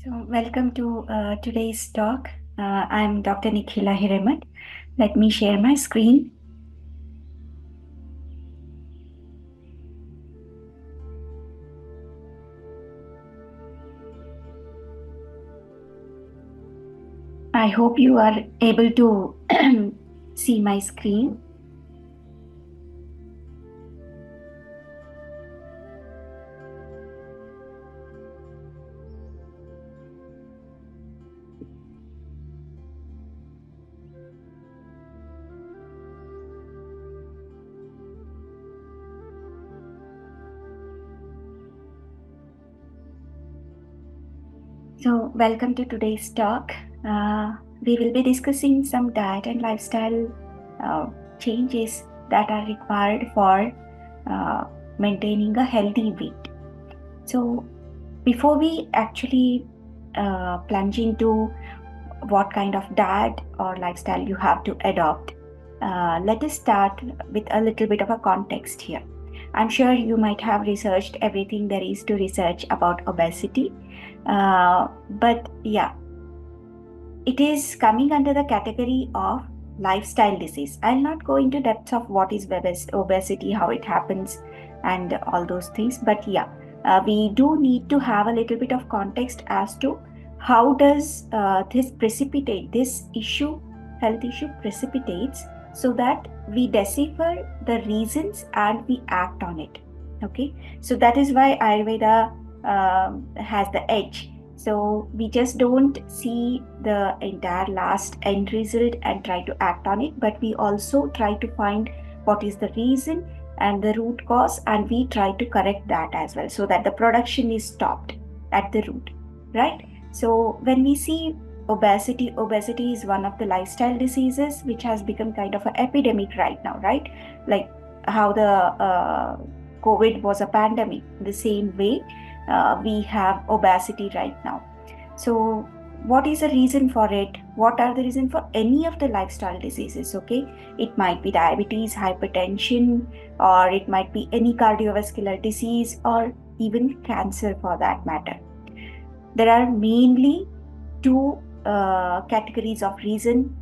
So, welcome to today's talk. I'm Dr. Nikhila Hiremat. Let me share my screen. I hope you are able to see my screen. So, welcome to today's talk. We will be discussing some diet and lifestyle changes that are required for maintaining a healthy weight. So, before we actually plunge into what kind of diet or lifestyle you have to adopt, let us start with a little bit of a context here. I'm sure you might have researched everything there is to research about obesity, but yeah, it is coming under the category of lifestyle disease. I'll not go into depths of what is obesity, how it happens, and all those things, but yeah, we do need to have a little bit of context as to how does this issue, health issue precipitates, so that we decipher the reasons and we act on it. Okay, so that is why Ayurveda has the edge. So we just don't see the entire last end result and try to act on it, but we also try to find what is the reason and the root cause, and we try to correct that as well so that the production is stopped at the root, right? So when we see obesity is one of the lifestyle diseases which has become kind of an epidemic right now, right? Like how the COVID was a pandemic, the same way we have obesity right now. So what is the reason for it? What are the reason for any of the lifestyle diseases? Okay, it might be diabetes, hypertension, or it might be any cardiovascular disease, or even cancer for that matter. There are mainly two categories of reason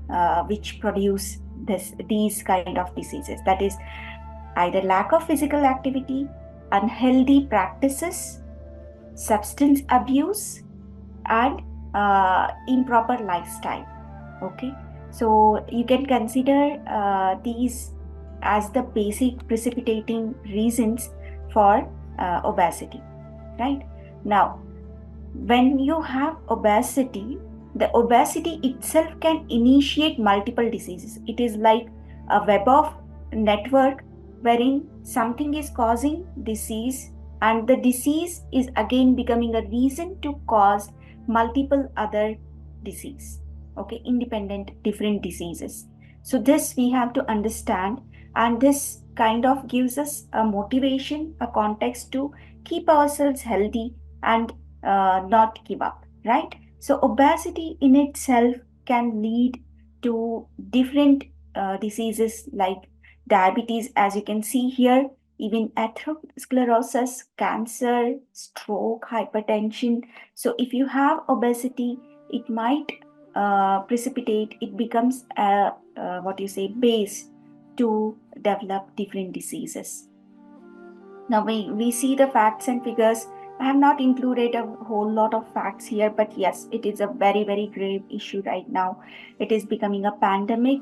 which produce these kind of diseases. That is either lack of physical activity, unhealthy practices, substance abuse, and improper lifestyle. Okay, so you can consider these as the basic precipitating reasons for obesity, right? Now, when you have obesity, the obesity itself can initiate multiple diseases. It is like a web of network wherein something is causing disease, and the disease is again becoming a reason to cause multiple other disease. Okay, independent different diseases. So this we have to understand, and this kind of gives us a motivation, a context to keep ourselves healthy and not give up, right? So, obesity in itself can lead to different diseases like diabetes, as you can see here, even atherosclerosis, cancer, stroke, hypertension. So, if you have obesity, it might precipitate, it becomes a what you say base to develop different diseases. Now we see the facts and figures. I have not included a whole lot of facts here, but yes, it is a very, very grave issue right now. It is becoming a pandemic,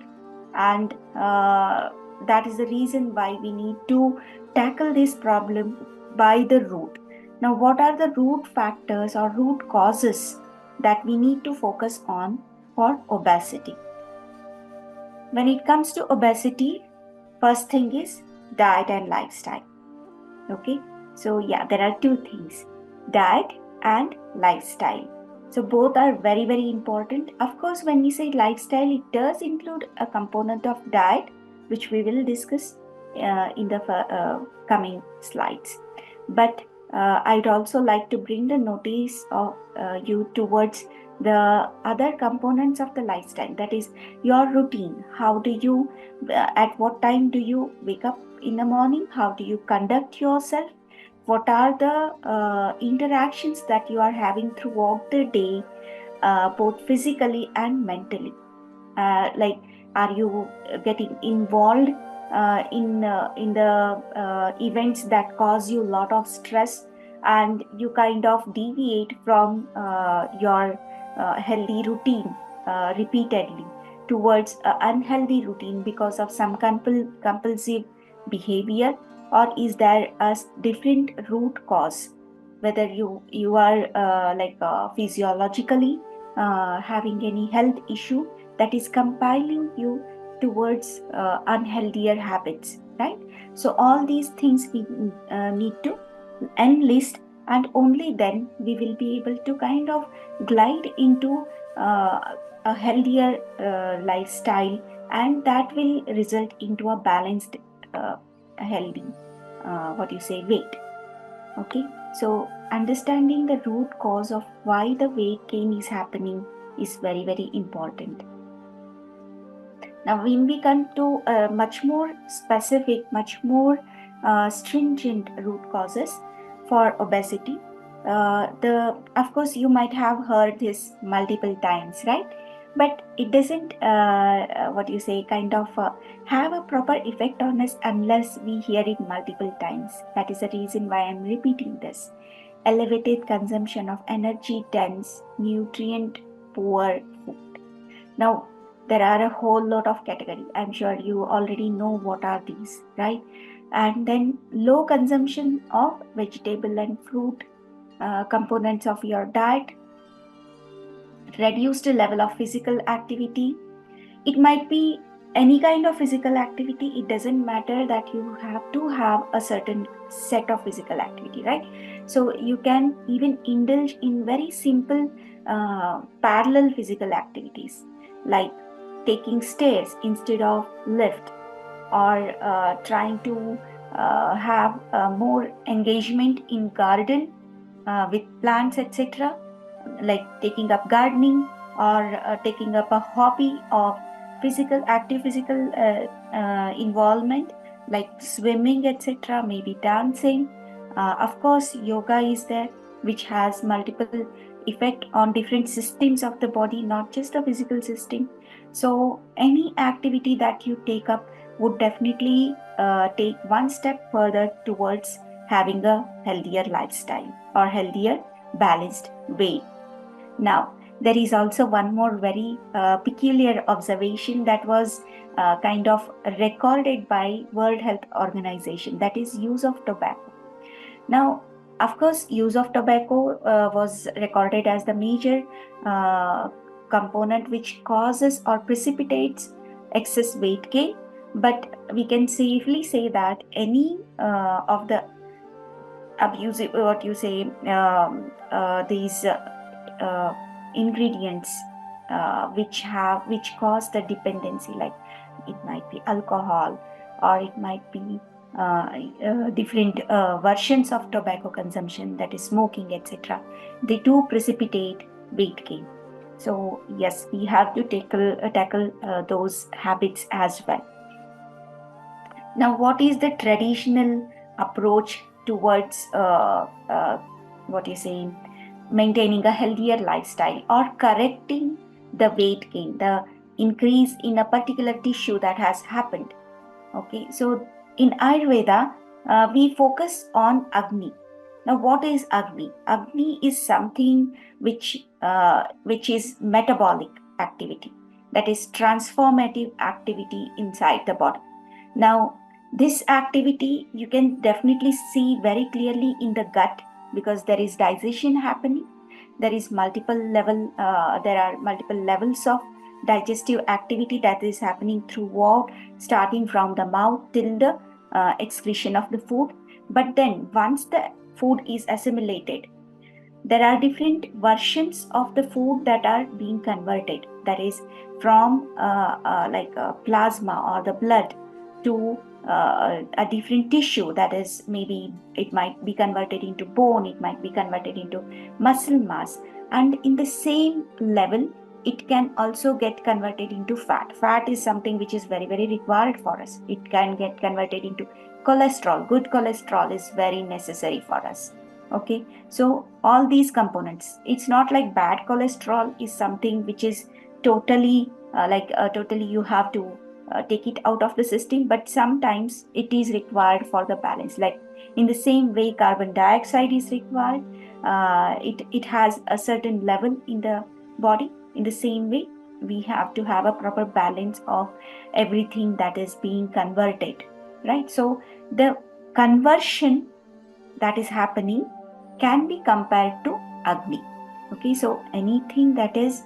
and that is the reason why we need to tackle this problem by the root. Now, what are the root factors or root causes that we need to focus on for obesity? When it comes to obesity, first thing is diet and lifestyle. Okay, so yeah, there are two things, diet and lifestyle. So both are very, very important. Of course, when we say lifestyle, it does include a component of diet, which we will discuss in the coming slides. But I'd also like to bring the notice of you towards the other components of the lifestyle, that is your routine. How do you at what time do you wake up in the morning? How do you conduct yourself? what are the interactions that you are having throughout the day, both physically and mentally. Like, are you getting involved in the events that cause you a lot of stress, and you kind of deviate from your healthy routine repeatedly towards an unhealthy routine because of some compulsive behavior? Or is there a different root cause, whether you are physiologically having any health issue that is compiling you towards unhealthier habits, right? So all these things we need to enlist, and only then we will be able to kind of glide into uh, a healthier lifestyle, and that will result into a balanced healthy what you say weight. Okay, so understanding the root cause of why the weight gain is happening is very, very important. Now, when we come to much more specific, much more stringent root causes for obesity, of course you might have heard this multiple times, right? But it doesn't what you say kind of have a proper effect on us unless we hear it multiple times. That is the reason why I'm repeating this. Elevated consumption of energy dense, nutrient poor food. Now, there are a whole lot of category. I'm sure you already know what are these, right? And then low consumption of vegetable and fruit components of your diet, reduced level of physical activity. It might be any kind of physical activity. It doesn't matter that you have to have a certain set of physical activity, right? So you can even indulge in very simple parallel physical activities, like taking stairs instead of lift, or trying to have more engagement in garden with plants, etc., like taking up gardening, or taking up a hobby of active physical involvement, like swimming, etc., maybe dancing. Of course, yoga is there, which has multiple effect on different systems of the body, not just the physical system. So any activity that you take up would definitely take one step further towards having a healthier lifestyle or healthier balanced weight. Now, there is also one more very peculiar observation that was kind of recorded by World Health Organization, that is use of tobacco. Now, of course, use of tobacco was recorded as the major uh, component which causes or precipitates excess weight gain, but we can safely say that any of the abusive, what you say, these ingredients which cause the dependency, like it might be alcohol, or it might be different versions of tobacco consumption, that is smoking, etc., they do precipitate weight gain. So yes, we have to tackle those habits as well. Now, what is the traditional approach towards what you say, maintaining a healthier lifestyle or correcting the weight gain, the increase in a particular tissue that has happened? Okay, so in Ayurveda, we focus on Agni. Now, what is Agni? Agni is something which is metabolic activity, that is transformative activity inside the body. Now, this activity you can definitely see very clearly in the gut, because there is digestion happening. There is there are multiple levels of digestive activity that is happening throughout, starting from the mouth till the excretion of the food. But then once the food is assimilated, there are different versions of the food that are being converted, that is from plasma or the blood to a different tissue, that is, maybe it might be converted into bone, it might be converted into muscle mass. And in the same level, it can also get converted into fat. Fat is something which is very, very required for us. It can get converted into cholesterol. Good cholesterol is very necessary for us. Okay, so all these components, it's not like bad cholesterol is something which is totally you have to take it out of the system, but sometimes it is required for the balance. Like in the same way carbon dioxide is required, it has a certain level in the body. In the same way, we have to have a proper balance of everything that is being converted, right? So the conversion that is happening can be compared to Agni. Okay, so anything that is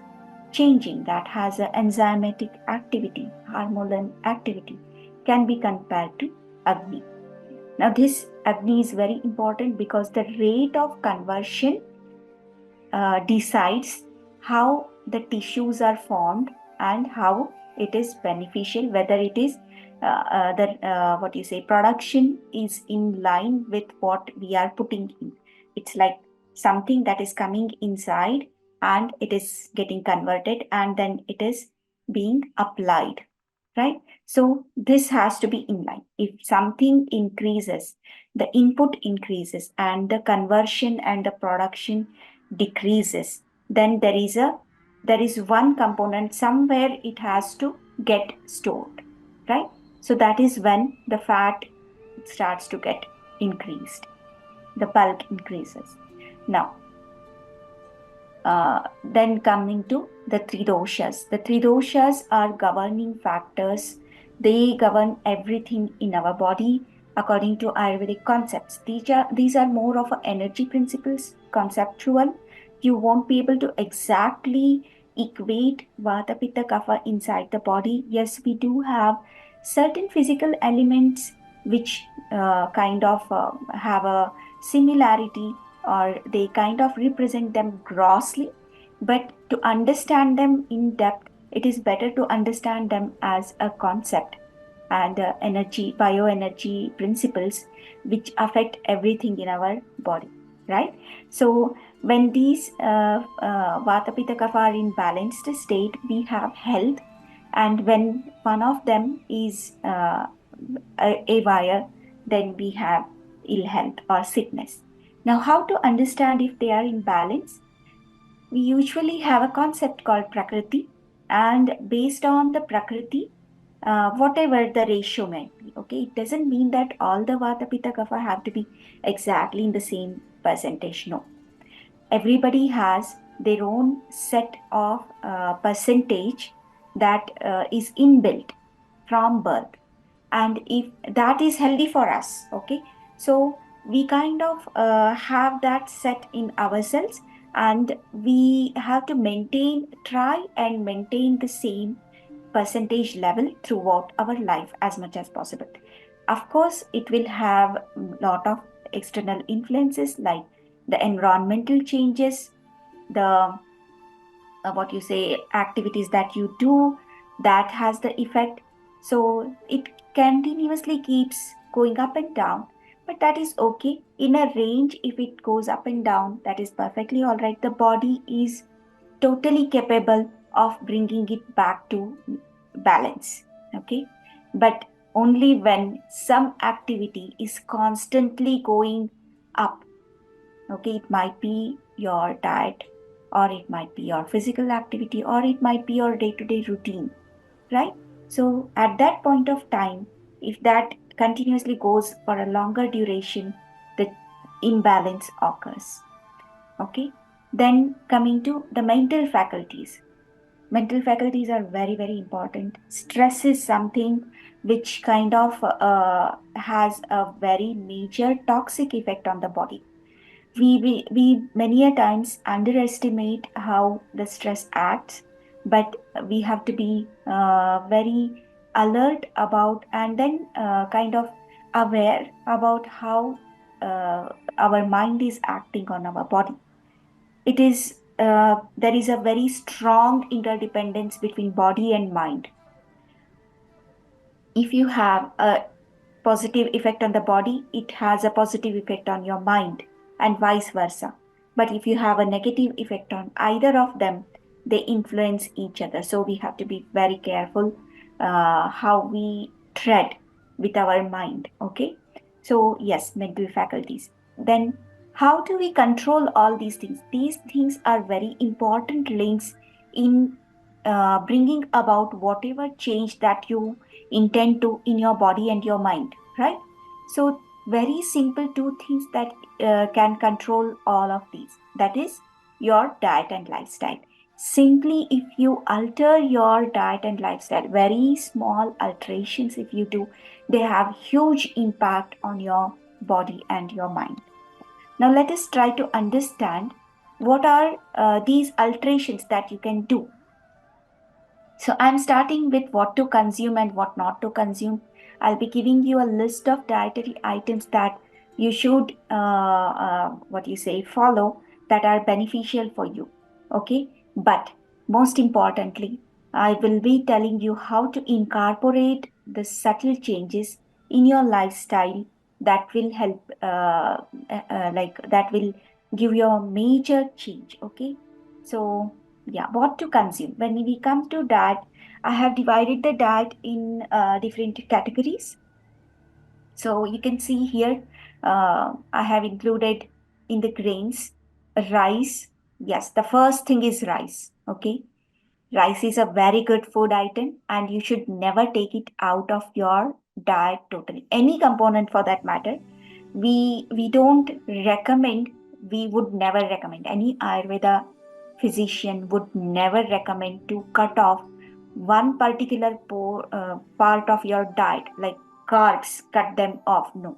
changing, that has an enzymatic activity, hormonal activity, can be compared to Agni. Now, this Agni is very important because the rate of conversion decides how the tissues are formed and how it is beneficial, whether it is what you say production is in line with what we are putting in. It's like something that is coming inside and it is getting converted and then it is being applied, right? So this has to be in line. If something increases, the input increases and the conversion and the production decreases, then there is one component somewhere it has to get stored, right? So that is when the fat starts to get increased, the bulk increases. Now, then coming to the three doshas. The three doshas are governing factors. They govern everything in our body according to Ayurvedic concepts. These are more of energy principles, conceptual. You won't be able to exactly equate Vata, Pitta, Kapha inside the body. Yes, we do have certain physical elements which have a similarity, or they kind of represent them grossly, but to understand them in depth, it is better to understand them as a concept and bioenergy principles which affect everything in our body, right? So when these Vata, Pitta, Kapha are in balanced state, we have health, and when one of them is awire, then we have ill health or sickness. Now, how to understand if they are in balance? We usually have a concept called Prakriti, and based on the Prakriti, whatever the ratio may be, okay, it doesn't mean that all the Vata, Pitta, Kapha have to be exactly in the same percentage. No, everybody has their own set of percentage that is inbuilt from birth, and if that is healthy for us, okay, so we kind of have that set in ourselves, and we have to try and maintain the same percentage level throughout our life as much as possible. Of course, it will have a lot of external influences like the environmental changes, the what you say activities that you do, that has the effect. So it continuously keeps going up and down, but that is okay. In a range, if it goes up and down, that is perfectly all right. The body is totally capable of bringing it back to balance, okay? But only when some activity is constantly going up, okay? It might be your diet, or it might be your physical activity, or it might be your day-to-day routine, right? So at that point of time, if that continuously goes for a longer duration, the imbalance occurs, okay? Then coming to the mental faculties. Mental faculties are very, very important. Stress is something which kind of has a very major toxic effect on the body. We many a times underestimate how the stress acts, but we have to be very alert about, and then kind of aware about how our mind is acting on our body. It is there is a very strong interdependence between body and mind. If you have a positive effect on the body, it has a positive effect on your mind, and vice versa. But if you have a negative effect on either of them, they influence each other. So we have to be very careful how we tread with our mind. Okay. So yes, mental faculties. Then how do we control all these things? These things are very important links in bringing about whatever change that you intend to in your body and your mind, right? So very simple two things that can control all of these, that is your diet and lifestyle. Simply, if you alter your diet and lifestyle, very small alterations if you do, they have huge impact on your body and your mind. Now let us try to understand what are these alterations that you can do. So I'm starting with what to consume and what not to consume. I'll be giving you a list of dietary items that you should, what you say, follow, that are beneficial for you. Okay. But most importantly, I will be telling you how to incorporate the subtle changes in your lifestyle that will help, like that will give you a major change. Okay. So yeah, what to consume. When we come to diet, I have divided the diet in different categories. So you can see here, I have included in the grains rice. Yes, the first thing is rice. Okay. Rice is a very good food item and you should never take it out of your diet totally. Any component for that matter. We don't recommend, we would never recommend, any Ayurveda physician would never recommend to cut off one particular part of your diet, like carbs, cut them off. No,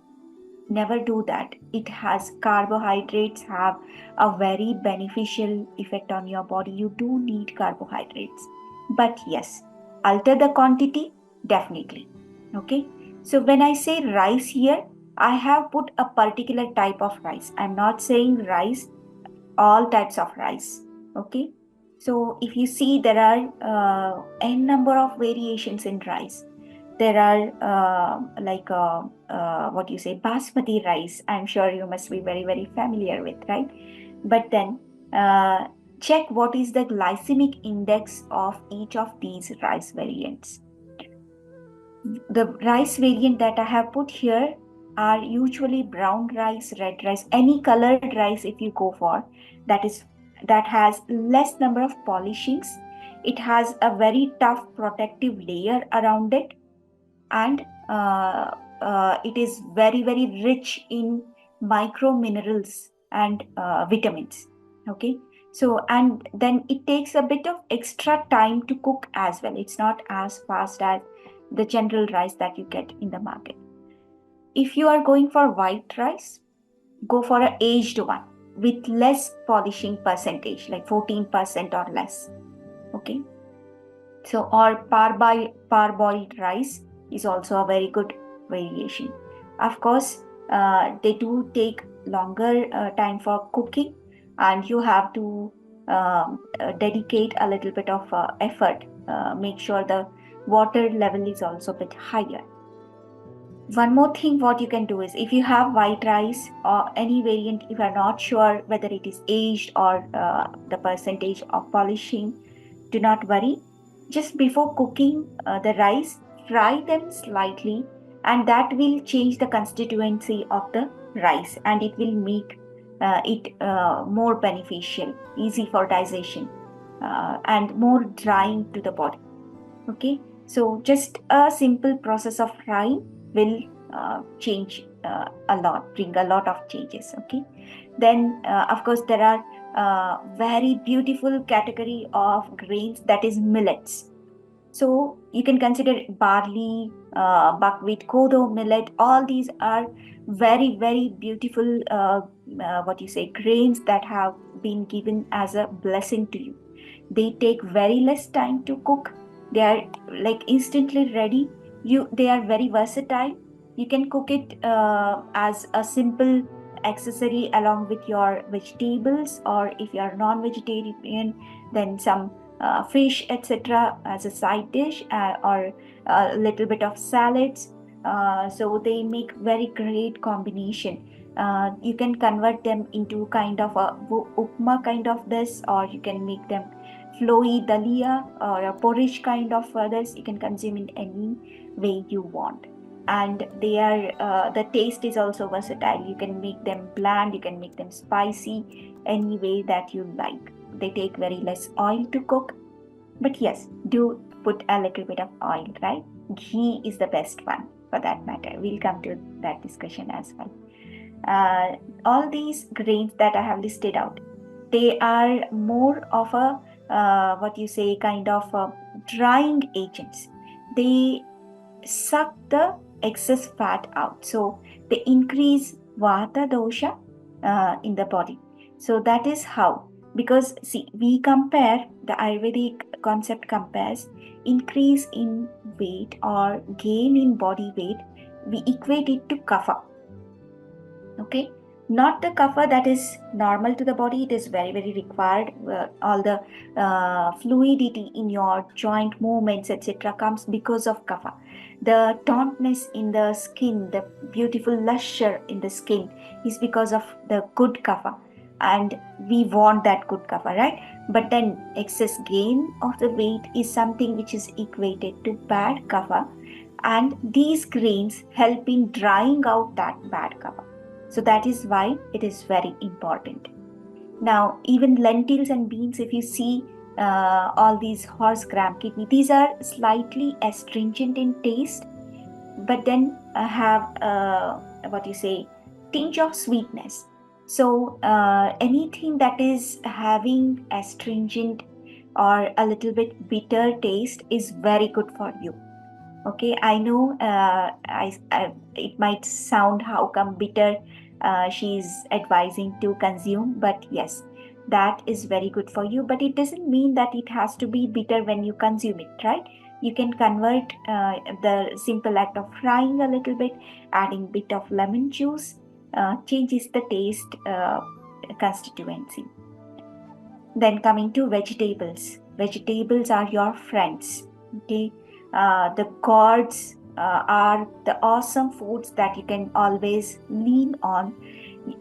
never do that. It has carbohydrates have a very beneficial effect on your body. You do need carbohydrates, but yes, alter the quantity definitely. Okay. So when I say rice here, I have put a particular type of rice. I'm not saying rice, all types of rice. Okay. So if you see, there are n number of variations in rice. There are what you say, basmati rice. I'm sure you must be very very familiar with, right? But then uh, check what is the glycemic index of each of these rice variants. The rice variant that I have put here are usually brown rice, red rice, any colored rice if you go for, that is, that has less number of polishings. It has a very tough protective layer around it, and it is very very rich in micro minerals and vitamins. Okay. So and then it takes a bit of extra time to cook as well. It's not as fast as the general rice that you get in the market. If you are going for white rice, go for an aged one with less polishing percentage, like 14% or less. Okay. So, or parboiled rice is also a very good variation. Of course, they do take longer time for cooking, and you have to dedicate a little bit of effort. Make sure the water level is also a bit higher. One more thing, what you can do is, if you have white rice or any variant, if you are not sure whether it is aged or the percentage of polishing, do not worry. Just before cooking the rice, fry them slightly, and that will change the constituency of the rice, and it will make it more beneficial, easy for digestion, and more drying to the body. Okay, so just a simple process of frying will change a lot, bring a lot of changes. Okay, then of course there are very beautiful category of grains, that is millets. So you can consider barley, buckwheat, kodo, millet. All these are very very beautiful what you say, grains that have been given as a blessing to you. They take very less time to cook. They are like instantly ready. They are very versatile. You can cook it as a simple accessory along with your vegetables, or if you are non-vegetarian, then some fish, etc., as a side dish, or a little bit of salads. So they make very great combination. You can convert them into kind of a upma kind of this, or you can make them flowy dalia or a porridge kind of feathers. You can consume in any way you want. And they are the taste is also versatile. You can make them bland, you can make them spicy, any way that you like. They take very less oil to cook, but yes, do put a little bit of oil, right? Ghee is the best one for that matter. We'll come to that discussion as well. All these grains that I have listed out, they are more of a what you say kind of drying agents. They suck the excess fat out, so they increase vata dosha in the body. So that is how, because see, we compare, the Ayurvedic concept compares increase in weight or gain in body weight, we equate it to kapha. Okay, not the kapha that is normal to the body. It is very very required. All the fluidity in your joint movements etc comes because of kapha. The tauntness in the skin, the beautiful luster in the skin is because of the good kapha, and we want that good kapha, right? But then excess gain of the weight is something which is equated to bad kapha, and these grains help in drying out that bad kapha. So that is why it is very important. Now, even lentils and beans, if you see all these horse gram kidney, these are slightly astringent in taste, but then have what you say, tinge of sweetness. So anything that is having astringent or a little bit bitter taste is very good for you. Okay, I know it might sound how come bitter she's advising to consume, but yes, that is very good for you. But it doesn't mean that it has to be bitter when you consume it, right? You can convert the simple act of frying a little bit, adding bit of lemon juice, changes the taste constituency. Then coming to vegetables. Vegetables are your friends. Okay, the gods are the awesome foods that you can always lean on.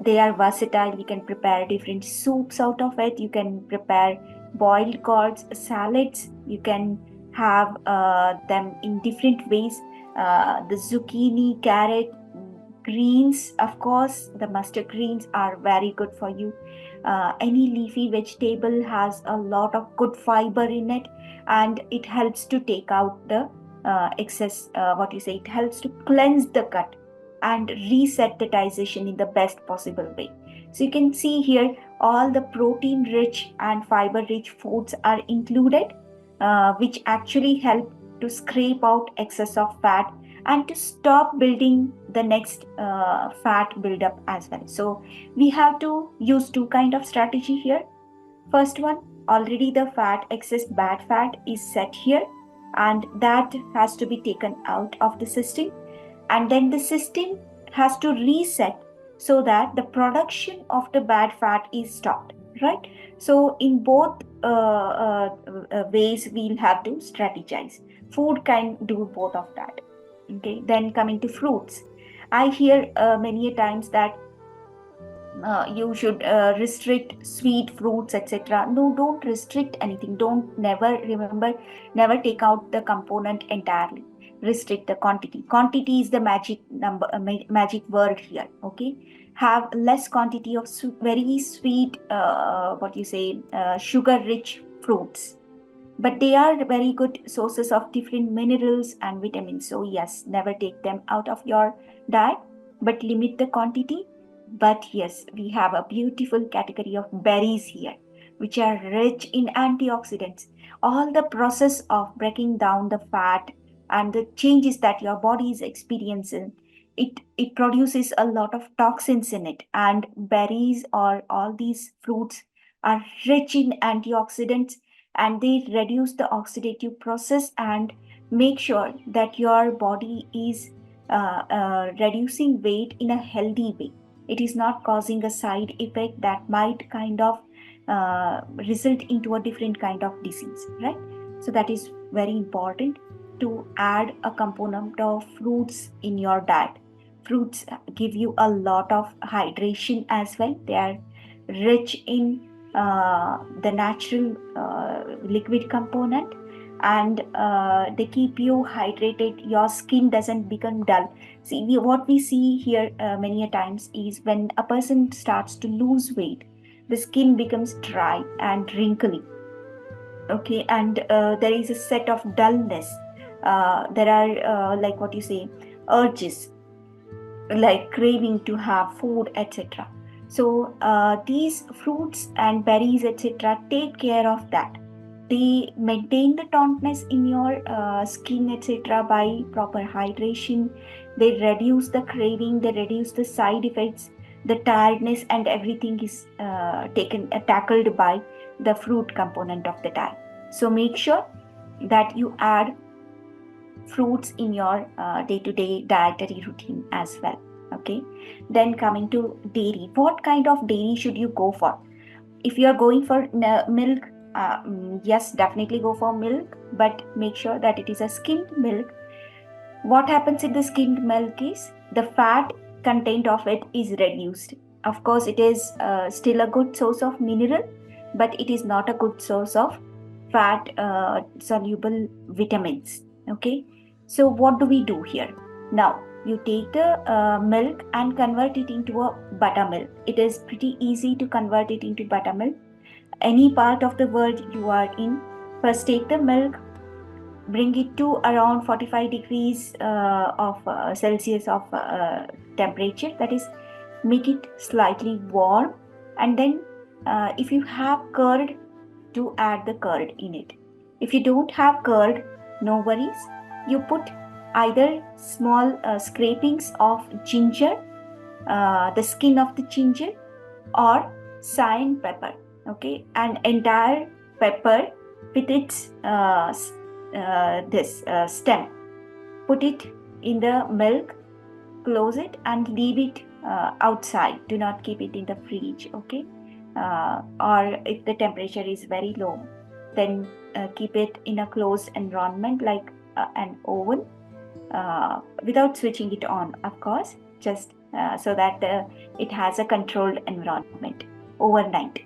They are versatile. You can prepare different soups out of it. You can prepare boiled gourds, salads. You can have them in different ways. The zucchini, carrot, greens, of course, the mustard greens are very good for you. Any leafy vegetable has a lot of good fiber in it, and it helps to take out the excess, what you say, it helps to cleanse the gut and reset the digestion in the best possible way. So you can see here all the protein rich and fiber rich foods are included, which actually help to scrape out excess of fat and to stop building the next fat buildup as well. So we have to use two kind of strategy here. First one, already the fat, excess bad fat is set here, and that has to be taken out of the system, and then the system has to reset so that the production of the bad fat is stopped, right? So in both ways we'll have to strategize. Food can do both of that. Okay, then coming to fruits, I hear many a times that you should restrict sweet fruits etc. No, don't restrict anything. Don't, never, remember, never take out the component entirely. Restrict the quantity. Quantity is the magic number, magic word here. Okay, have less quantity of very sweet what you say, sugar rich fruits, but they are very good sources of different minerals and vitamins. So yes, never take them out of your diet, but limit the quantity. But yes, we have a beautiful category of berries here, which are rich in antioxidants. All the process of breaking down the fat and the changes that your body is experiencing, it produces a lot of toxins in it, and berries or all these fruits are rich in antioxidants, and they reduce the oxidative process and make sure that your body is reducing weight in a healthy way. It is not causing a side effect that might kind of result into a different kind of disease, right? So that is very important to add a component of fruits in your diet. Fruits give you a lot of hydration as well. They are rich in the natural liquid component, and they keep you hydrated. Your skin doesn't become dull. See, what we see here many a times is when a person starts to lose weight, the skin becomes dry and wrinkly. Okay, and there is a set of dullness. There are like what you say, urges, like craving to have food, etc. So these fruits and berries, etc., take care of that. They maintain the tautness in your skin, etc., by proper hydration. They reduce the craving, they reduce the side effects, the tiredness, and everything is taken tackled by the fruit component of the diet. So make sure that you add fruits in your day-to-day dietary routine as well. Okay, then coming to dairy, what kind of dairy should you go for? If you are going for milk, yes, definitely go for milk, but make sure that it is a skimmed milk. What happens in the skimmed milk is the fat content of it is reduced. Of course, it is still a good source of mineral, but it is not a good source of fat soluble vitamins. Okay, so what do we do here? Now, you take the milk and convert it into a buttermilk. It is pretty easy to convert it into buttermilk. Any part of the world you are in, first take the milk, bring it to around 45 degrees of Celsius of temperature, that is, make it slightly warm, and then if you have curd, to add the curd in it. If you don't have curd, no worries, you put either small scrapings of ginger, the skin of the ginger, or cayenne pepper. Okay, an entire pepper with its this stem, put it in the milk, close it and leave it outside. Do not keep it in the fridge. Okay, or if the temperature is very low, then keep it in a closed environment like an oven, without switching it on, of course, just so that it has a controlled environment overnight.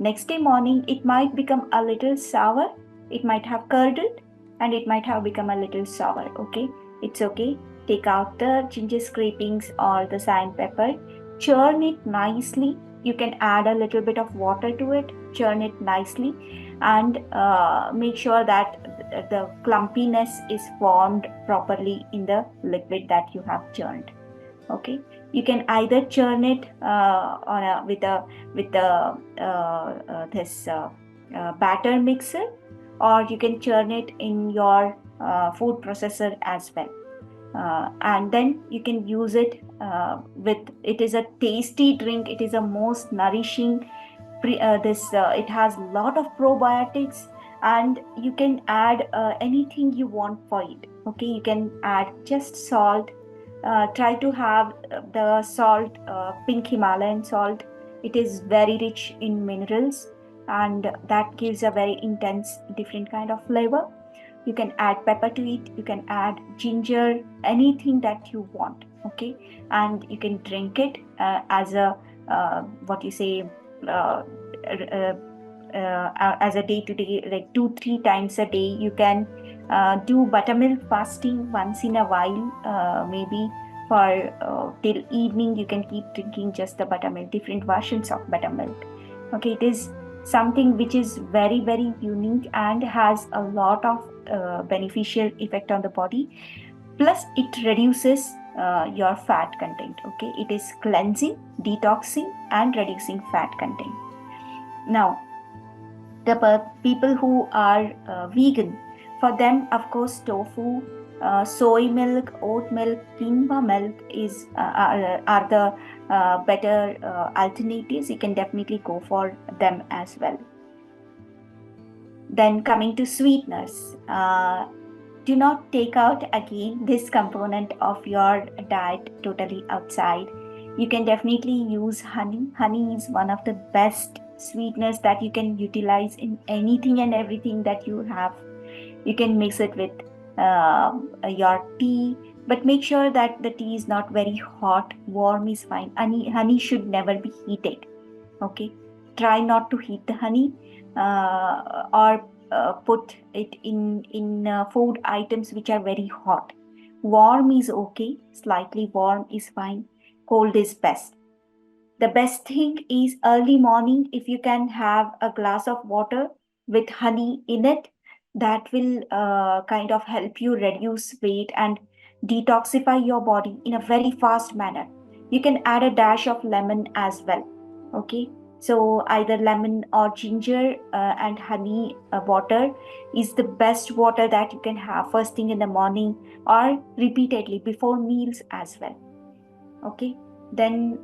Next day morning, it might become a little sour, it might have curdled, and it might have become a little sour. Okay, it's okay. Take out the ginger scrapings or the cayenne pepper, churn it nicely. You can add a little bit of water to it, churn it nicely, and make sure that the clumpiness is formed properly in the liquid that you have churned. Okay, you can either churn it with the this batter mixer, or you can churn it in your food processor as well. And then you can use it with, it is a tasty drink, it is a most nourishing it has a lot of probiotics, and you can add anything you want for it. Okay, you can add just salt. Try to have the salt, pink Himalayan salt. It is very rich in minerals, and that gives a very intense different kind of flavor. You can add pepper to it, you can add ginger, anything that you want. Okay, and you can drink it as a what you say uh, uh, as a day to day, like 2-3 times a day. You can do buttermilk fasting once in a while, maybe for till evening. You can keep drinking just the buttermilk, different versions of buttermilk. Okay, it is something which is very very unique and has a lot of beneficial effect on the body. Plus it reduces your fat content. Okay, it is cleansing, detoxing, and reducing fat content. Now, the people who are vegan, for them, of course, tofu, soy milk, oat milk, quinoa milk are the better alternatives. You can definitely go for them as well. Then coming to sweeteners, do not take out again this component of your diet totally outside. You can definitely use honey. Honey is one of the best sweeteners that you can utilize in anything and everything that you have. You can mix it with your tea, but make sure that the tea is not very hot. Warm is fine. Honey should never be heated. Okay, try not to heat the honey or put it in food items which are very hot. Warm is okay, slightly warm is fine, cold is best. The best thing is early morning, if you can have a glass of water with honey in it, that will kind of help you reduce weight and detoxify your body in a very fast manner. You can add a dash of lemon as well. Okay, so either lemon or ginger and honey water is the best water that you can have first thing in the morning or repeatedly before meals as well. Okay, then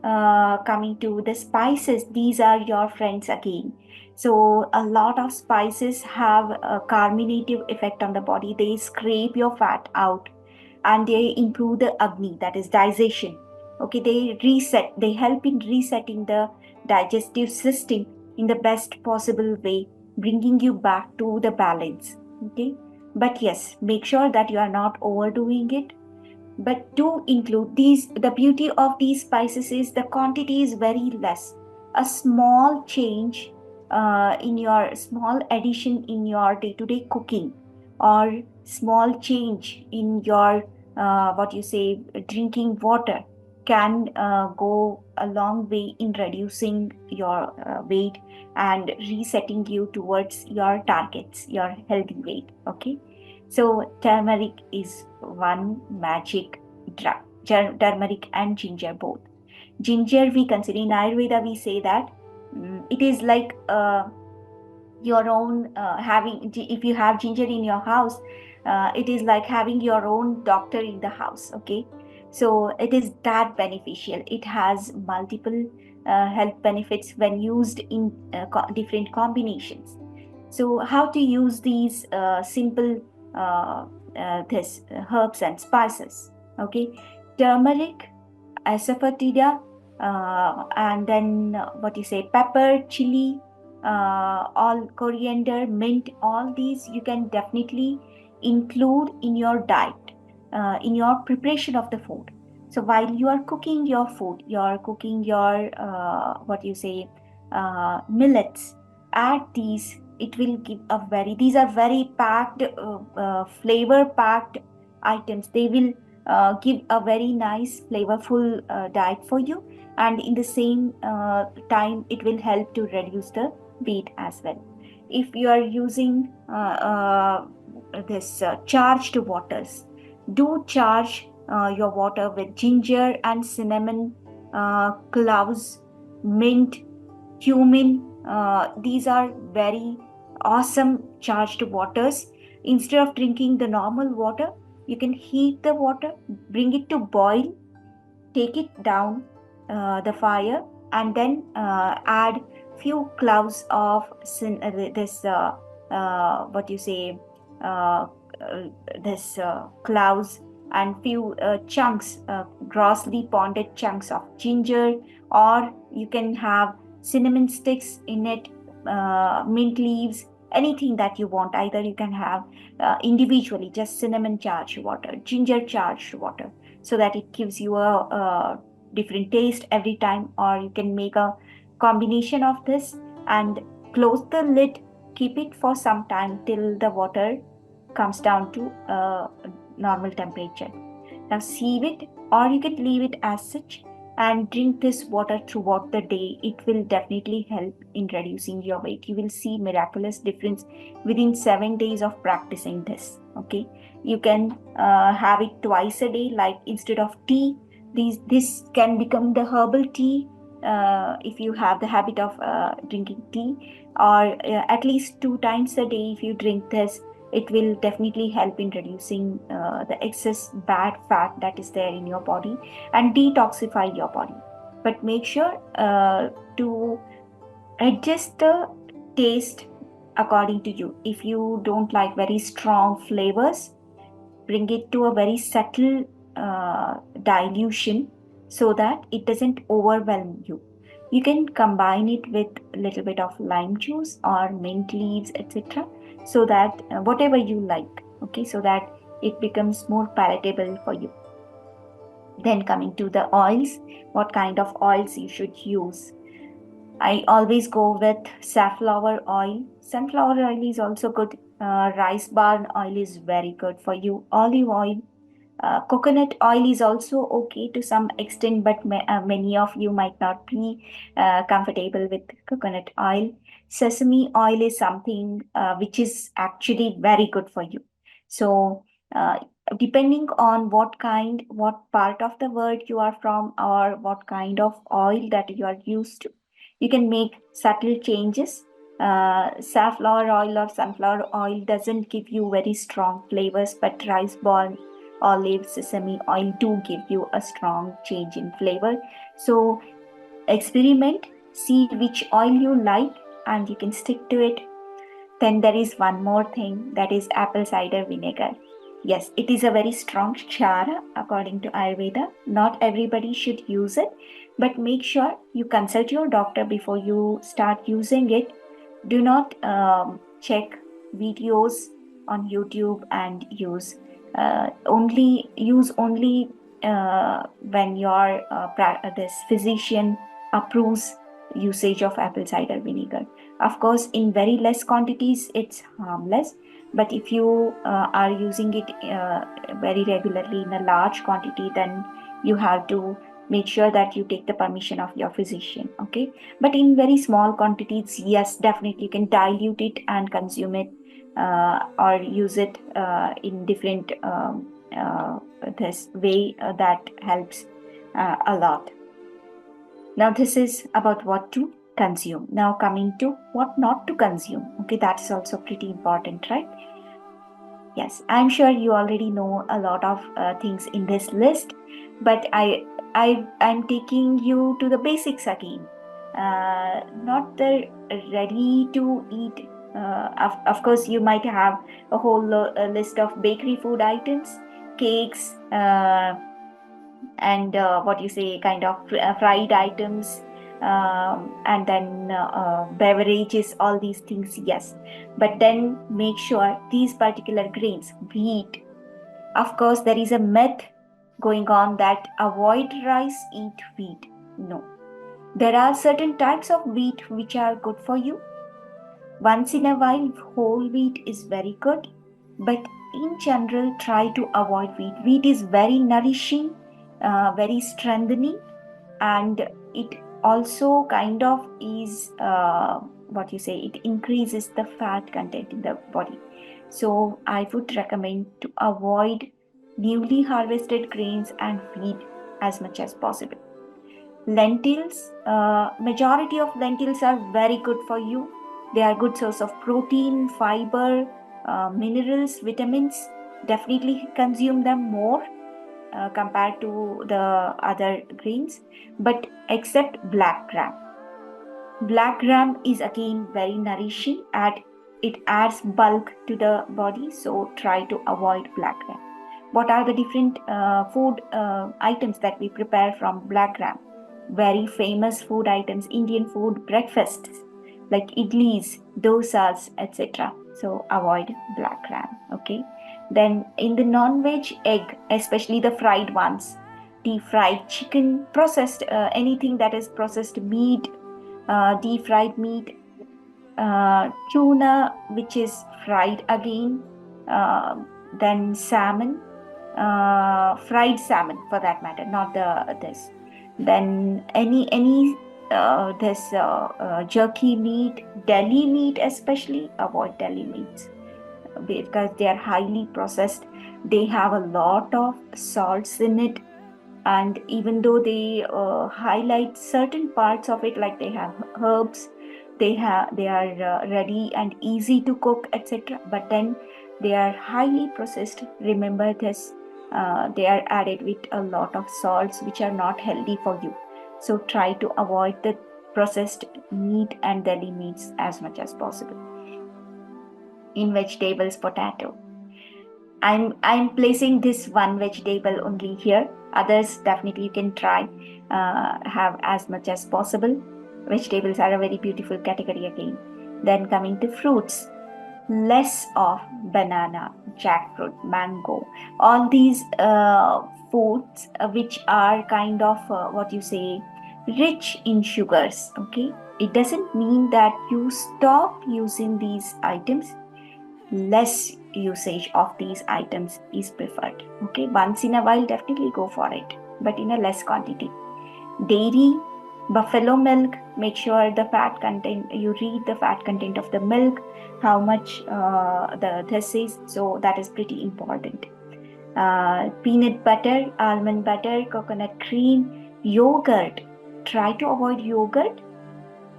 coming to the spices, these are your friends again. So a lot of spices have a carminative effect on the body. They scrape your fat out and they improve the agni, that is digestion. Okay, they reset, they help in resetting the digestive system in the best possible way, bringing you back to the balance. Okay, but yes, make sure that you are not overdoing it, but do include these. The beauty of these spices is the quantity is very less. A small change in your small addition in your day-to-day cooking, or small change in your what you say drinking water, can go a long way in reducing your weight and resetting you towards your targets, your healthy weight. Okay, so turmeric is one magic drug. Turmeric and ginger both. Ginger we consider in Ayurveda, we say that it is like your own having. If you have ginger in your house, it is like having your own doctor in the house. Okay, so it is that beneficial. It has multiple health benefits when used in different combinations. So how to use these simple this herbs and spices? Okay, turmeric, asafoetida, and then what you say, pepper, chili, all coriander, mint, all these you can definitely include in your diet, in your preparation of the food. So while you are cooking your food, you are cooking your what you say millets, add these. It will give a very, these are very packed flavor packed items. They will give a very nice flavorful diet for you, and in the same time it will help to reduce the weight as well. If you are using this charged waters, do charge your water with ginger and cinnamon, cloves, mint, cumin. These are very awesome charged waters. Instead of drinking the normal water, you can heat the water, bring it to boil, take it down the fire, and then add few cloves of this what you say uh, this cloves, and few chunks, grossly pounded chunks of ginger, or you can have cinnamon sticks in it, mint leaves, anything that you want. Either you can have individually just cinnamon charged water, ginger charged water, so that it gives you a different taste every time. Or you can make a combination of this and close the lid, keep it for some time till the water comes down to normal temperature. Now sieve it, or you can leave it as such and drink this water throughout the day. It will definitely help in reducing your weight. You will see miraculous difference within 7 days of practicing this. Okay, you can have it twice a day, like instead of tea, this can become the herbal tea if you have the habit of drinking tea, or at least 2 times a day if you drink this. It will definitely help in reducing the excess bad fat that is there in your body and detoxify your body. But make sure to adjust the taste according to you. If you don't like very strong flavors, bring it to a very subtle dilution, so that it doesn't overwhelm you. You can combine it with a little bit of lime juice or mint leaves, etc., so that whatever you like, okay, so that it becomes more palatable for you. Then coming to the oils, what kind of oils you should use? I always go with safflower oil. Sunflower oil is also good. Rice bran oil is very good for you. Olive oil, coconut oil is also okay to some extent, but many of you might not be comfortable with coconut oil. Sesame oil is something which is actually very good for you. So, uh, depending on what part of the world you are from, or what kind of oil that you are used to, you can make subtle changes. Safflower oil or sunflower oil doesn't give you very strong flavors, but rice bran, olive, sesame oil do give you a strong change in flavor. So experiment, see which oil you like, and you can stick to it. Then there is one more thing, that is apple cider vinegar. Yes, it is a very strong chara according to Ayurveda. Not everybody should use it, but make sure you consult your doctor before you start using it. Do not check videos on YouTube and use only when your this physician approves usage of apple cider vinegar. Of course, in very less quantities, it's harmless. But if you are using it very regularly in a large quantity, then you have to make sure that you take the permission of your physician. Okay. But in very small quantities, yes, definitely you can dilute it and consume it, or use it in different this way that helps a lot. Now, this is about what to consume. Now, coming to what not to consume. Okay, that's also pretty important, right? Yes, I'm sure you already know a lot of things in this list, but I'm taking you to the basics again. Not the ready to eat. Of course, you might have a whole list of bakery food items, cakes, and what you say, kind of fried items, and then beverages, all these things, yes. But then make sure these particular grains, wheat, of course, there is a myth going on that avoid rice, eat wheat. No. There are certain types of wheat which are good for you. Once in a while, whole wheat is very good, but in general, try to avoid wheat. Wheat is very nourishing, very strengthening, and it also kind of is what you say, it increases the fat content in the body. So I would recommend to avoid newly harvested grains and wheat as much as possible. Lentils, majority of lentils are very good for you. They are good source of protein, fiber, minerals, vitamins. Definitely consume them more compared to the other grains, but except black gram. Black gram is again very nourishing, and it adds bulk to the body, so try to avoid black gram. What are the different food items that we prepare from black gram? Very famous food items, Indian food breakfasts like idlis, dosas, etc. So avoid black gram. Okay. Then in the non-veg, egg, especially the fried ones, deep fried chicken, processed anything that is processed meat, deep fried meat, tuna, which is fried again, uh, then salmon, fried salmon for that matter, not the this. Then any this jerky meat, deli meat especially, avoid deli meats because they are highly processed. They have a lot of salts in it, and even though they highlight certain parts of it, like they have herbs, they are ready and easy to cook, etc., but then they are highly processed. Remember this, they are added with a lot of salts which are not healthy for you. So try to avoid the processed meat and deli meats as much as possible. In vegetables, potato, I'm placing this one vegetable only here. Others definitely you can try, have as much as possible. Vegetables are a very beautiful category again. Then coming to fruits, less of banana, jackfruit, mango, all these foods which are kind of what you say, rich in sugars. Okay, It doesn't mean that you stop using these items. Less usage of these items is preferred. Okay, once in a while, definitely go for it, but in a less quantity. Dairy, buffalo milk, make sure the fat content, you read the fat content of the milk, how much this is, so that is pretty important. Peanut butter, almond butter, coconut cream, yogurt. Try to avoid yogurt.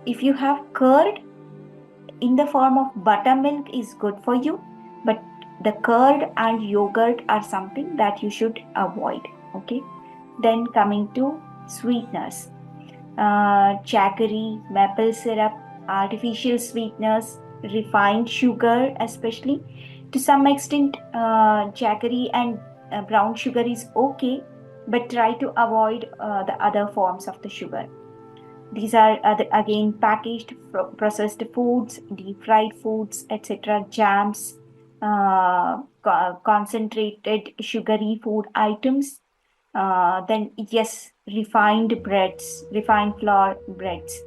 If you have curd in the form of buttermilk is good for you, but the curd and yogurt are something that you should avoid. Okay. Then coming to sweeteners, jaggery, maple syrup, artificial sweeteners, refined sugar, especially to some extent, jaggery and brown sugar is okay, but try to avoid the other forms of the sugar. These are again packaged processed foods, deep fried foods, etc., jams, concentrated sugary food items. Then yes, refined breads, refined flour breads.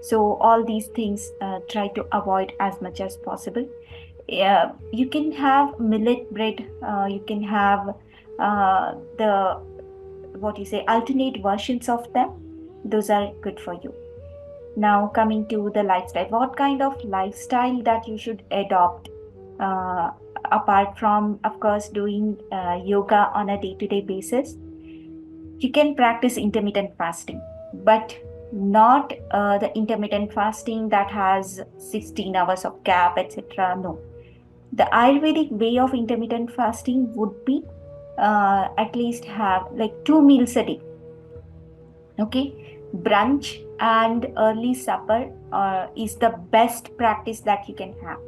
So all these things try to avoid as much as possible. You can have millet bread. You can have the what you say alternate versions of them. Those are good for you. Now coming to the lifestyle, what kind of lifestyle that you should adopt, uh, apart from of course doing yoga on a day-to-day basis. You can practice intermittent fasting, but not the intermittent fasting that has 16 hours of gap, etc. No, the Ayurvedic way of intermittent fasting would be at least have like 2 meals a day. Okay, brunch and early supper is the best practice that you can have.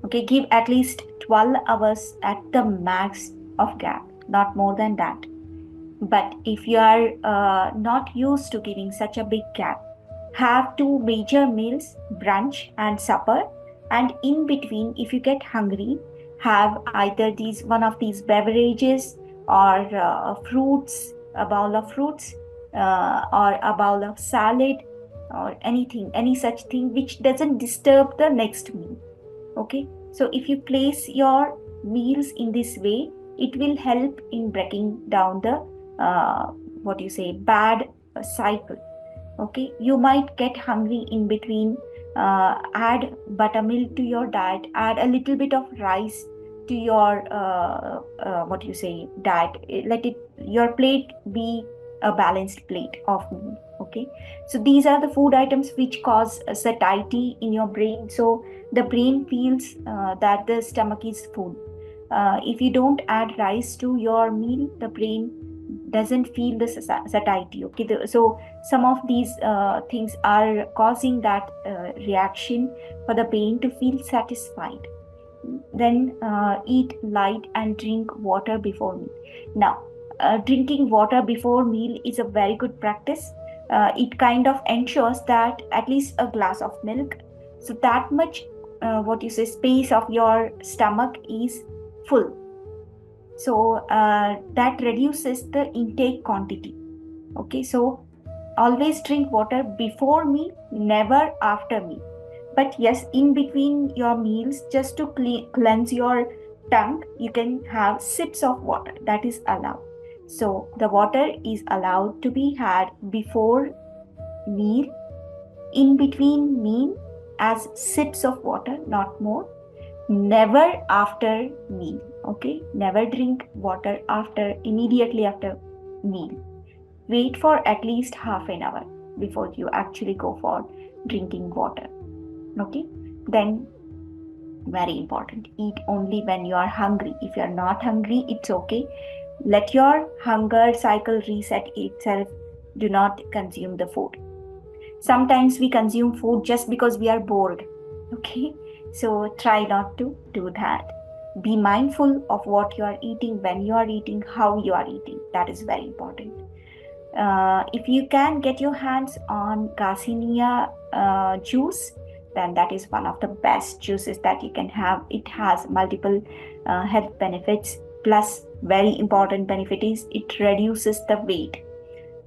Okay, give at least 12 hours at the max of gap, not more than that. But if you are not used to giving such a big gap, have two major meals, brunch and supper, and in between, if you get hungry, have either these one of these beverages or fruits, a bowl of fruits, or a bowl of salad, or anything, any such thing which doesn't disturb the next meal. Okay, so if you place your meals in this way, it will help in breaking down the uh, what you say bad cycle. Okay, you might get hungry in between. Add buttermilk to your diet, add a little bit of rice to your what you say diet. Let it your plate be a balanced plate of meal. Okay, so these are the food items which cause satiety in your brain, so the brain feels that the stomach is full. If you don't add rice to your meal, the brain doesn't feel the satiety. Okay, so some of these things are causing that reaction for the brain to feel satisfied. Then eat light and drink water before meal. Now, drinking water before meal is a very good practice. It kind of ensures that at least a glass of milk, so that much what you say space of your stomach is full. So that reduces the intake quantity. Okay, so always drink water before meal, never after meal. But yes, in between your meals, just to cleanse your tongue, you can have sips of water. That is allowed. So the water is allowed to be had before meal, in between meal, as sips of water, not more. Never after meal. Okay, never drink water after immediately after meal. Wait for at least half an hour before you actually go for drinking water. Okay, then very important, eat only when you are hungry. If you are not hungry, it's okay. Let your hunger cycle reset itself. Do not consume the food. Sometimes we consume food just because we are bored. Okay, so try not to do that. Be mindful of what you are eating, when you are eating, how you are eating. That is very important. If you can get your hands on Garcinia juice, then that is one of the best juices that you can have. It has multiple health benefits. Plus, very important benefit is it reduces the weight.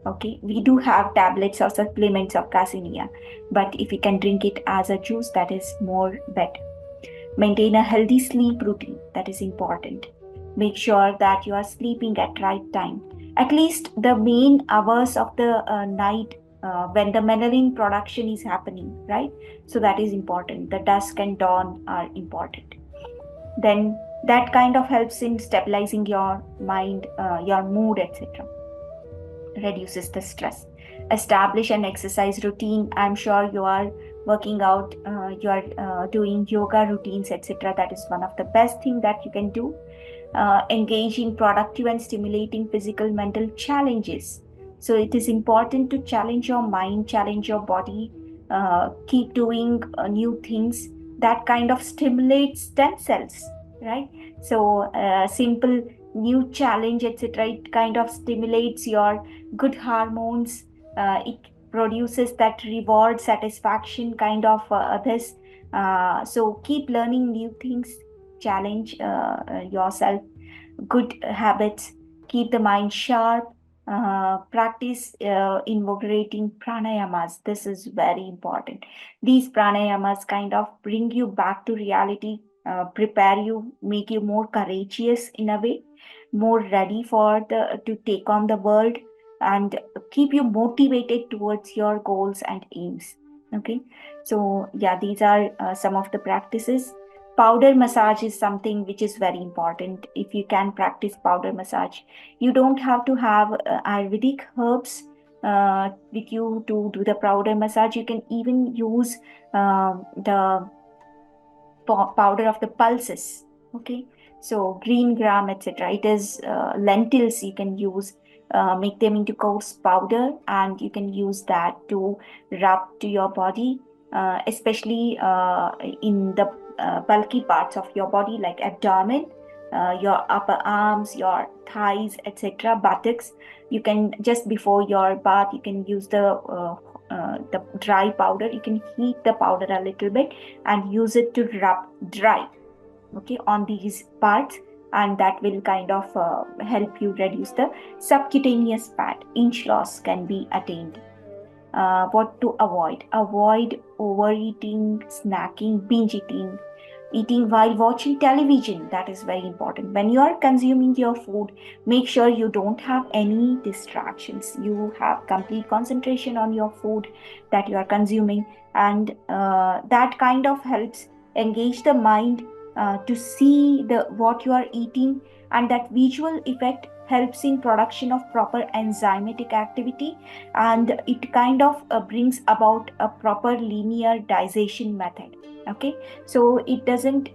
Okay, we do have tablets or supplements of casein, but if you can drink it as a juice, that is more better. Maintain a healthy sleep routine, that is important. Make sure that you are sleeping at right time, at least the main hours of the night, when the melanin production is happening, right? So that is important. The dusk and dawn are important. Then that kind of helps in stabilizing your mind, your mood, etc. Reduces the stress. Establish an exercise routine. I'm sure you are working out, you are doing yoga routines, etc. That is one of the best thing that you can do. Engage in productive and stimulating physical mental challenges. So it is important to challenge your mind, challenge your body, keep doing new things that kind of stimulates stem cells, right? So simple new challenge, etc. It kind of stimulates your good hormones. It produces that reward satisfaction kind of this. So keep learning new things, challenge yourself, good habits, keep the mind sharp, practice invocating pranayamas. This is very important. These pranayamas kind of bring you back to reality, prepare you, make you more courageous in a way, more ready for the to take on the world, and keep you motivated towards your goals and aims. Okay, so yeah, these are some of the practices. Powder massage is something which is very important. If you can practice powder massage, you don't have to have Ayurvedic herbs with you to do the powder massage. You can even use the powder of the pulses. Okay, so green gram, etc. It is lentils you can use. Make them into coarse powder, and you can use that to rub to your body, especially in the bulky parts of your body like abdomen, your upper arms, your thighs, etc., buttocks. You can just before your bath, you can use the dry powder. You can heat the powder a little bit and use it to rub dry, okay, on these parts, and that will kind of help you reduce the subcutaneous fat. Inch loss can be attained. What to avoid? Avoid overeating, snacking, binge eating, eating while watching television. That is very important. When you are consuming your food, make sure you don't have any distractions. You have complete concentration on your food that you are consuming, and that kind of helps engage the mind to see the what you are eating, and that visual effect helps in production of proper enzymatic activity, and it kind of brings about a proper linear digestion method. Okay, so it doesn't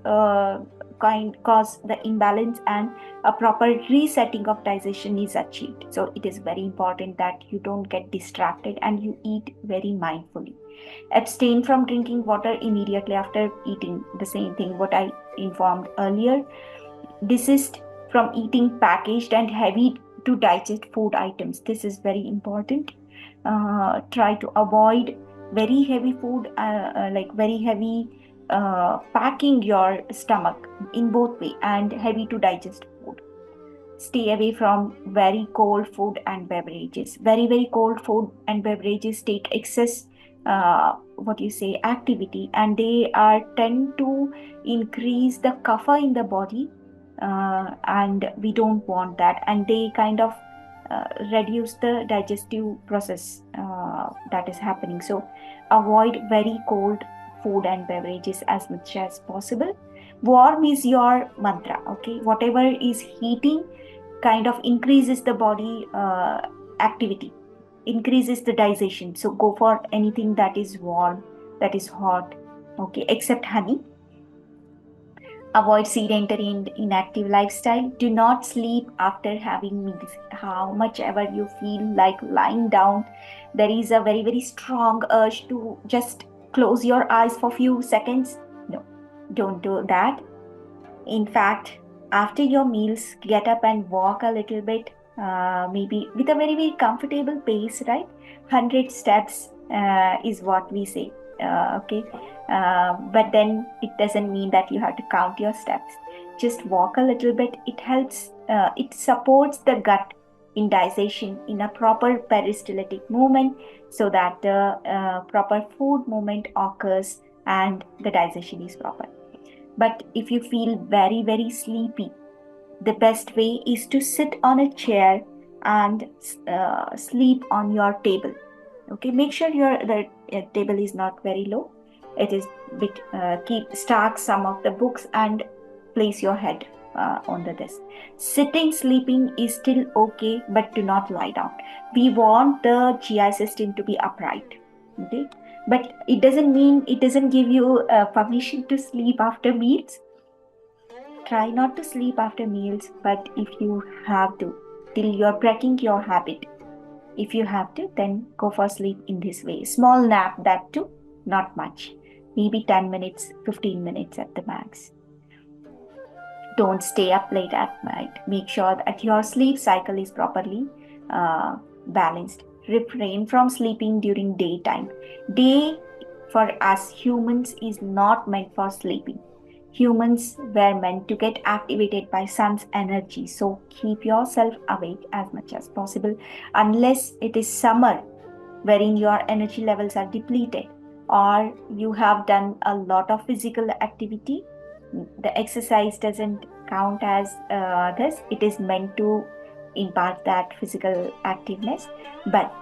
kind cause the imbalance, and a proper resetting of digestion is achieved. So it is very important that you don't get distracted and you eat very mindfully. Abstain from drinking water immediately after eating, the same thing what I informed earlier. Desist from eating packaged and heavy to digest food items. This is very important. Try to avoid very heavy food, like very heavy packing your stomach in both way, and heavy to digest food. Stay away from very cold food and beverages. Very cold food and beverages take excess, what you say, activity, and they are tend to increase the kapha in the body, and we don't want that, and they kind of reduce the digestive process that is happening. So avoid very cold food and beverages as much as possible. Warm is your mantra. Okay, whatever is heating kind of increases the body activity, increases the digestion. So go for anything that is warm, that is hot. Okay, except honey. Avoid sedentary and inactive lifestyle. Do not sleep after having meals. How much ever you feel like lying down, there is a very strong urge to just close your eyes for few seconds. No, don't do that. In fact, after your meals, get up and walk a little bit, maybe with a very comfortable pace, right? 100 steps is what we say. Okay. But then it doesn't mean that you have to count your steps. Just walk a little bit. It helps, it supports the gut. in digestion in a proper peristaltic movement, so that the proper food movement occurs and the digestion is proper. But if you feel very, very sleepy, the best way is to sit on a chair and sleep on your table. Okay, make sure your the table is not very low. It is bit stack some of the books and place your head on the desk. Sitting sleeping is still okay, but do not lie down. We want the GI system to be upright. Okay, but it doesn't mean, it doesn't give you permission to sleep after meals. Try not to sleep after meals, but if you have to, till you're breaking your habit, if you have to, then go for sleep in this way. Small nap, that too, not much. Maybe 10 minutes, 15 minutes at the max. Don't stay up late at night. Make sure that your sleep cycle is properly balanced. Refrain from sleeping during daytime. Day for us humans is not meant for sleeping. Humans were meant to get activated by sun's energy. So keep yourself awake as much as possible, unless it is summer wherein your energy levels are depleted, or you have done a lot of physical activity. The exercise doesn't count as this. It is meant to impart that physical activeness. But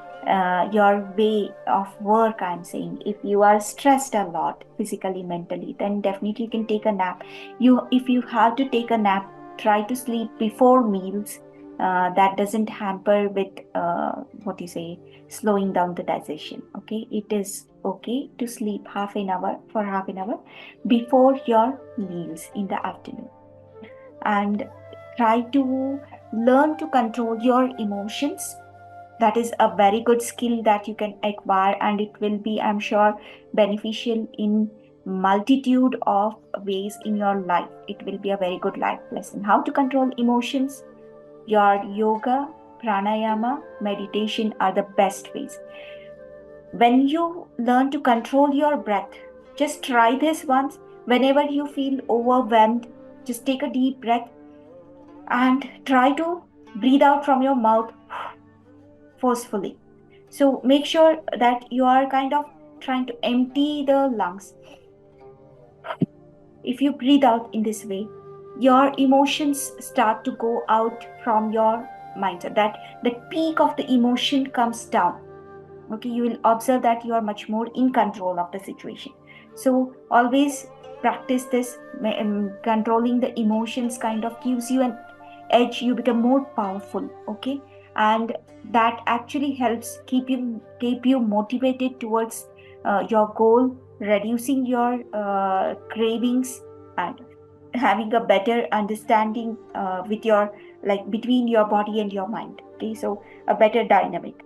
your way of work, I'm saying, if you are stressed a lot physically, mentally, then definitely you can take a nap. If you have to take a nap, try to sleep before meals. That doesn't hamper with what you say, slowing down the digestion. Okay, it is okay to sleep half an hour, for half an hour before your meals in the afternoon. And try to learn to control your emotions. That is a very good skill that you can acquire, and it will be, I'm sure, beneficial in multitude of ways in your life. It will be a very good life lesson. How to control emotions? Your yoga, pranayama, meditation are the best ways. When you learn to control your breath, just try this once. Whenever you feel overwhelmed, just take a deep breath and try to breathe out from your mouth forcefully. So make sure that you are kind of trying to empty the lungs. If you breathe out in this way, your emotions start to go out from your mindset. That the peak of the emotion comes down. Okay, you will observe that you are much more in control of the situation. So always practice this. Controlling the emotions kind of gives you an edge. You become more powerful. Okay, and that actually helps keep you motivated towards your goal, reducing your cravings, and having a better understanding with your, like, between your body and your mind. Okay, so a better dynamic.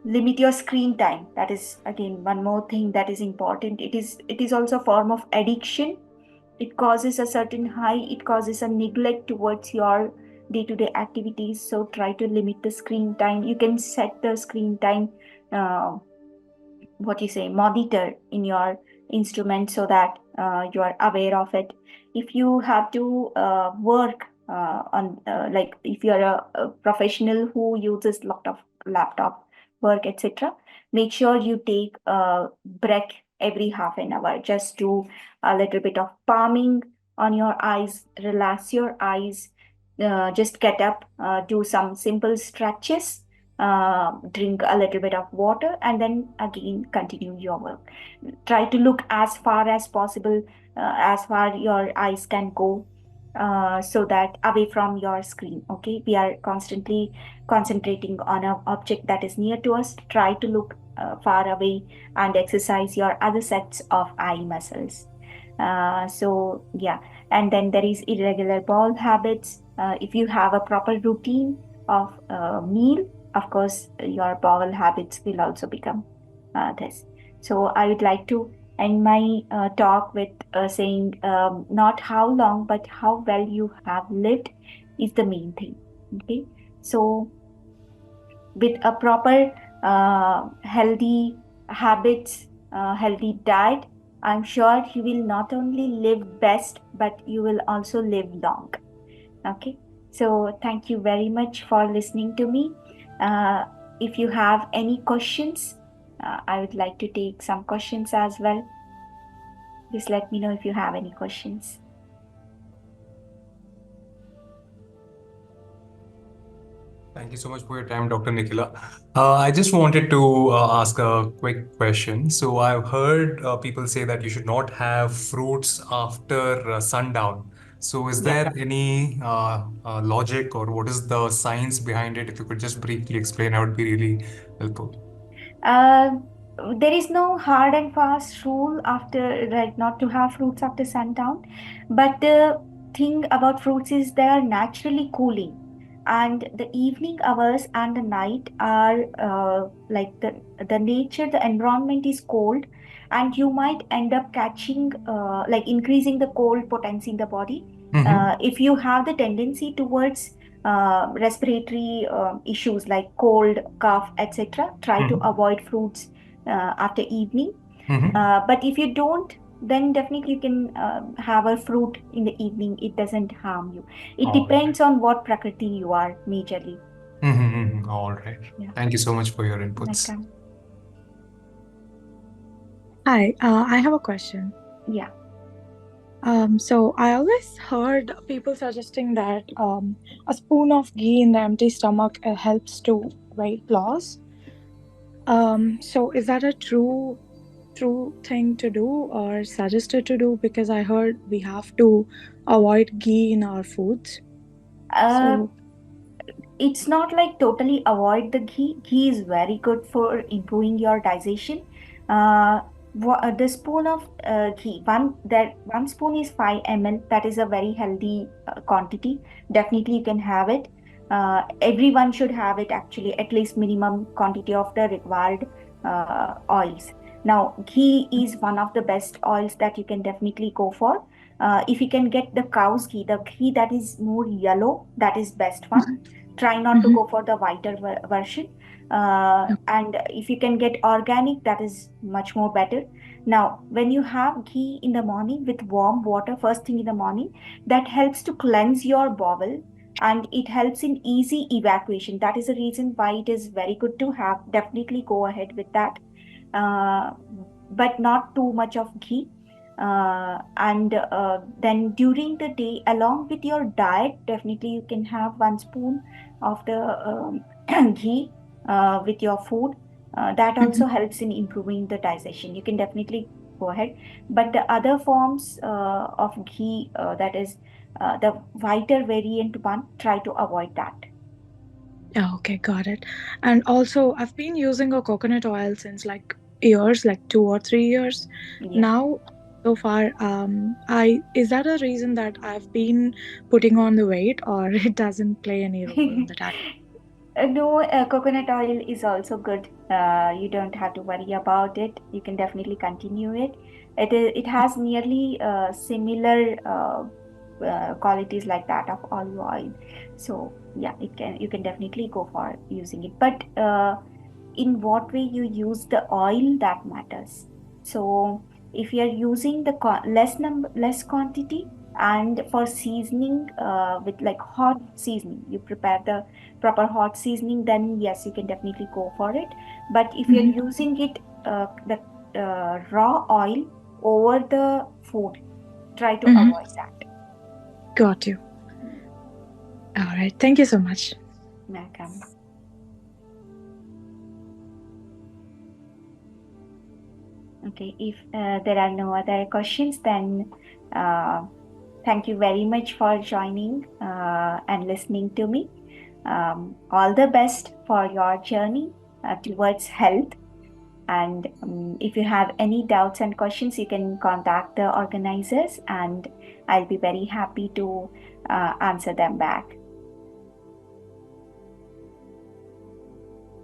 Limit your screen time. That is again one more thing that is important. It is also a form of addiction. It causes a certain high, it causes a neglect towards your day-to-day activities. So try to limit the screen time. You can set the screen time, uh, what you say, monitor in your instrument, so that you are aware of it. If you have to work on like if you are a professional who uses lot of laptop work, etc., make sure you take a break every half an hour. Just do a little bit of palming on your eyes, relax your eyes, just get up, do some simple stretches, drink a little bit of water, and then again continue your work. Try to look as far as possible, as far your eyes can go, so that away from your screen. Okay, we are constantly concentrating on an object that is near to us. Try to look far away and exercise your other sets of eye muscles. So yeah, and then there is irregular bowel habits. If you have a proper routine of meal, of course your bowel habits will also become this. So I would like to end my talk with saying, not how long but how well you have lived is the main thing. Okay, so with a proper healthy habits, healthy diet, I'm sure you will not only live best, but you will also live long. Okay, So thank you very much for listening to me. Uh, if you have any questions, I would like to take some questions as well. Just let me know if you have any questions. Thank you so much for your time, Dr. Nikhila. I just wanted to ask a quick question. So, I've heard people say that you should not have fruits after sundown. So, is Yeah. there any logic or what is the science behind it? If you could just briefly explain, that would be really helpful. Uh, there is no hard and fast rule after, like, not to have fruits after sundown. But the thing about fruits is they are naturally cooling, and the evening hours and the night are like the nature, the environment is cold, and you might end up catching like increasing the cold potency in the body. Mm-hmm. If you have the tendency towards respiratory issues like cold, cough, etc., try to Mm-hmm. avoid fruits after evening. Mm-hmm. But if you don't, then definitely you can have a fruit in the evening. It doesn't harm you. It All right. depends on what prakriti you are majorly. Mm-hmm. Mm-hmm. All right. Yeah. Thank you so much for your inputs. Welcome. Hi, I have a question. Yeah. So I always heard people suggesting that a spoon of ghee in the empty stomach helps to weight loss. So is that a true thing to do or suggested to do? Because I heard we have to avoid ghee in our foods. Uh, So it's not like totally avoid the ghee. Ghee is very good for improving your digestion. uh, the spoon of ghee, one spoon is 5 ml. That is a very healthy quantity. Definitely you can have it. Everyone should have it, actually, at least minimum quantity of the required oils. Now ghee is one of the best oils that you can definitely go for. If you can get the cow's ghee, the ghee that is more yellow, that is best one. Try not to Mhm. go for the whiter version. And if you can get organic, that is much more better. Now when you have ghee in the morning with warm water first thing in the morning, that helps to cleanse your bowel, and it helps in easy evacuation. That is the reason why it is very good to have. Definitely go ahead with that. uh, but not too much of ghee. And then during the day, along with your diet, definitely you can have 1 spoon of the ghee with your food. That Mhm. also helps in improving the digestion. You can definitely go ahead. But the other forms of ghee, that is the whiter variant one, try to avoid that. Yeah, okay, got it. And also, I've been using a coconut oil since like years, like 2 or 3 years Yeah. now. So far, I is that a reason that I've been putting on the weight, or it doesn't play any role in the diet? No, coconut oil is also good. You don't have to worry about it. You can definitely continue it. It has nearly similar qualities like that of olive oil. So yeah, you can definitely go for using it. But in what way you use the oil, that matters. So if you are using the less quantity, and for seasoning with like hot seasoning, you prepare the proper hot seasoning, then yes, you can definitely go for it. But if you're Mhm. using it the raw oil over the food, try to Mhm. avoid that. Got you. All right. Thank you so much. Welcome. Okay, if there are no other questions, then uh, thank you very much for joining and listening to me. All the best for your journey towards health. And if you have any doubts and questions, you can contact the organizers, and I'll be very happy to answer them back.